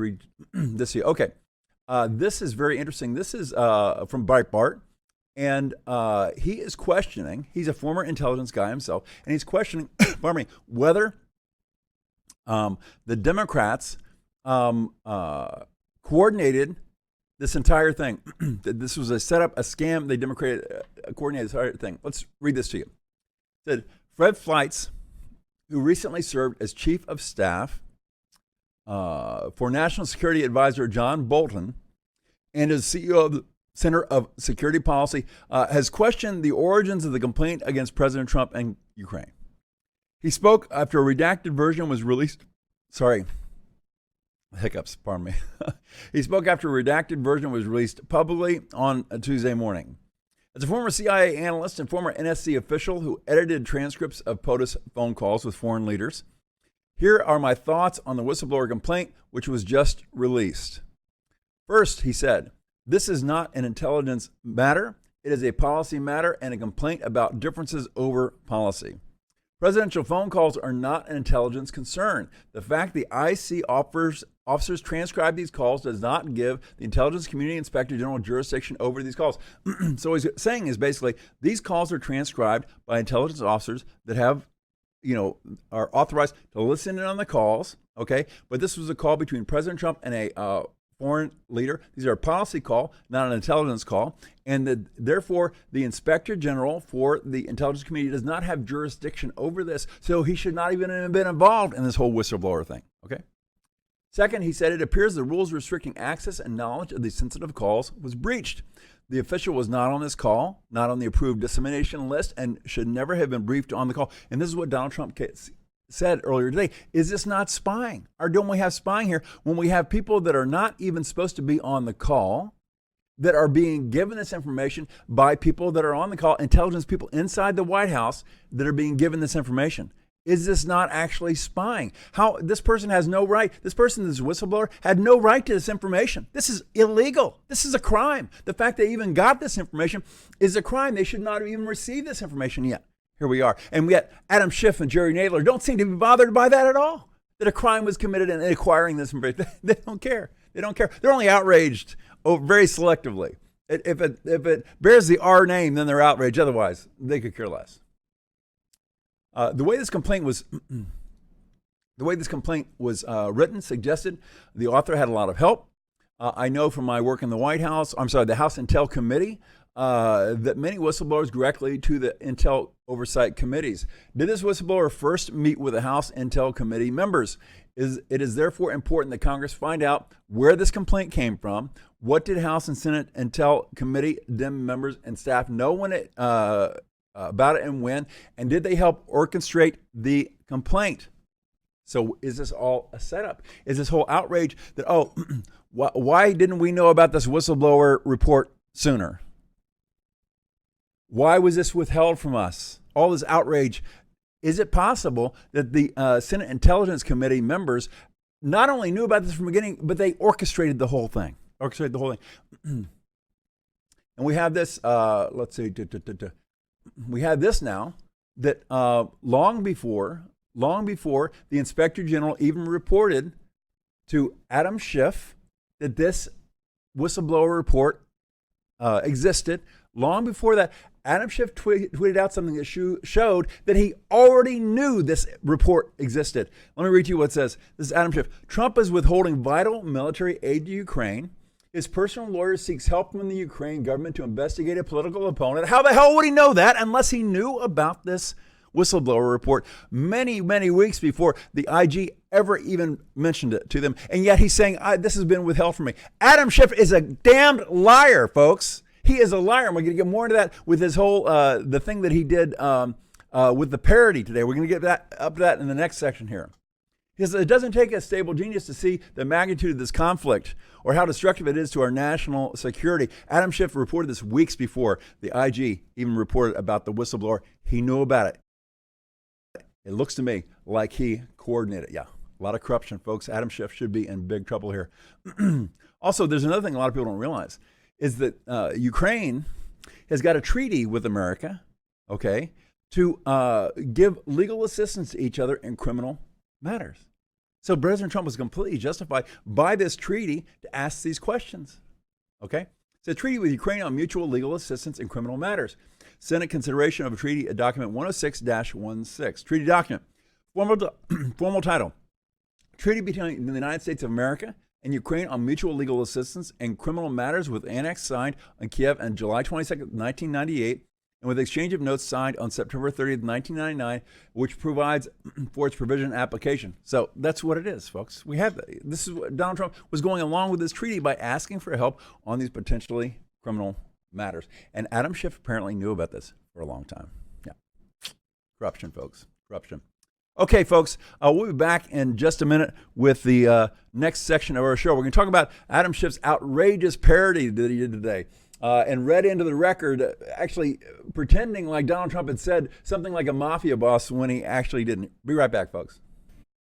read this to you. Okay. This is very interesting. This is from Breitbart. And he is questioning, he's a former intelligence guy himself, and he's questioning, pardon me, whether the Democrats coordinated this entire thing. This was a setup, a scam. They coordinated this entire thing. Let's read this to you. It said, Fred Fleitz, who recently served as chief of staff for National Security Advisor John Bolton and as CEO of the Center of Security Policy, has questioned the origins of the complaint against President Trump and Ukraine. He spoke after a redacted version was released. Sorry, hiccups, pardon me. He spoke after a redacted version was released publicly on a Tuesday morning. As a former CIA analyst and former NSC official who edited transcripts of POTUS phone calls with foreign leaders, here are my thoughts on the whistleblower complaint, which was just released. First, he said, this is not an intelligence matter. It is a policy matter and a complaint about differences over policy. Presidential phone calls are not an intelligence concern. The fact the IC officers transcribe these calls does not give the Intelligence Community Inspector General jurisdiction over these calls. So what he's saying is basically these calls are transcribed by intelligence officers that have, are authorized to listen in on the calls. Okay, but this was a call between President Trump and a foreign leader. These are a policy call, not an intelligence call. And therefore, the Inspector General for the intelligence community does not have jurisdiction over this. So he should not even have been involved in this whole whistleblower thing. Okay. Second, he said it appears the rules restricting access and knowledge of these sensitive calls was breached. The official was not on this call, not on the approved dissemination list, and should never have been briefed on the call. And this is what Donald Trump said earlier today. Is this not spying? Or don't we have spying here when we have people that are not even supposed to be on the call that are being given this information by people that are on the call, intelligence people inside the White House that are being given this information? Is this not actually spying? How this person has no right, this person, this whistleblower, had no right to this information. This is illegal. This is a crime. The fact they even got this information is a crime. They should not have even received this information yet. Here we are. And yet Adam Schiff and Jerry Nadler don't seem to be bothered by that at all, that a crime was committed in acquiring this information. They don't care. They don't care. They're only outraged very selectively. If it bears the R name, then they're outraged. Otherwise, they could care less. The way this complaint was written suggested the author had a lot of help. I know from my work in the the House Intel Committee, that many whistleblowers directly to the Intel oversight committees. Did this whistleblower first meet with the House Intel Committee members? It is therefore important that Congress find out where this complaint came from. What did House and Senate Intel Committee Dem members and staff know when about it and when? And did they help orchestrate the complaint? So is this all a setup? Is this whole outrage that, why didn't we know about this whistleblower report sooner? Why was this withheld from us? All this outrage. Is it possible that the Senate Intelligence Committee members not only knew about this from the beginning, but they orchestrated the whole thing? And we have this, we have this now that long before the Inspector General even reported to Adam Schiff that this whistleblower report existed, long before that, Adam Schiff tweeted out something that showed that he already knew this report existed. Let me read to you what it says. This is Adam Schiff. Trump is withholding vital military aid to Ukraine. His personal lawyer seeks help from the Ukraine government to investigate a political opponent. How the hell would he know that unless he knew about this whistleblower report many, many weeks before the IG ever even mentioned it to them? And yet he's saying, this has been withheld from me. Adam Schiff is a damned liar, folks. He is a liar. We're going to get more into that with his whole, the thing that he did with the parody today. We're going to get up to that in the next section here. He says, it doesn't take a stable genius to see the magnitude of this conflict or how destructive it is to our national security. Adam Schiff reported this weeks before the IG even reported about the whistleblower. He knew about it. It looks to me like he coordinated. Yeah, a lot of corruption, folks. Adam Schiff should be in big trouble here. Also, there's another thing a lot of people don't realize is that Ukraine has got a treaty with America, okay, to give legal assistance to each other in criminal matters. So President Trump was completely justified by this treaty to ask these questions. Okay? It's a treaty with Ukraine on mutual legal assistance in criminal matters. Senate consideration of a treaty, document 106-16. Treaty document. Formal title. Treaty between the United States of America and Ukraine on mutual legal assistance in criminal matters with annex signed on Kiev on July 22nd, 1998, and with exchange of notes signed on September 30th, 1999, which provides for its provision and application. So that's what it is, folks. We have this is what Donald Trump was going along with this treaty by asking for help on these potentially criminal matters. And Adam Schiff apparently knew about this for a long time. Yeah. Corruption, folks. Corruption. Okay, folks, we'll be back in just a minute with the next section of our show. We're going to talk about Adam Schiff's outrageous parody that he did today and read into the record, actually pretending like Donald Trump had said something like a mafia boss when he actually didn't. Be right back, folks.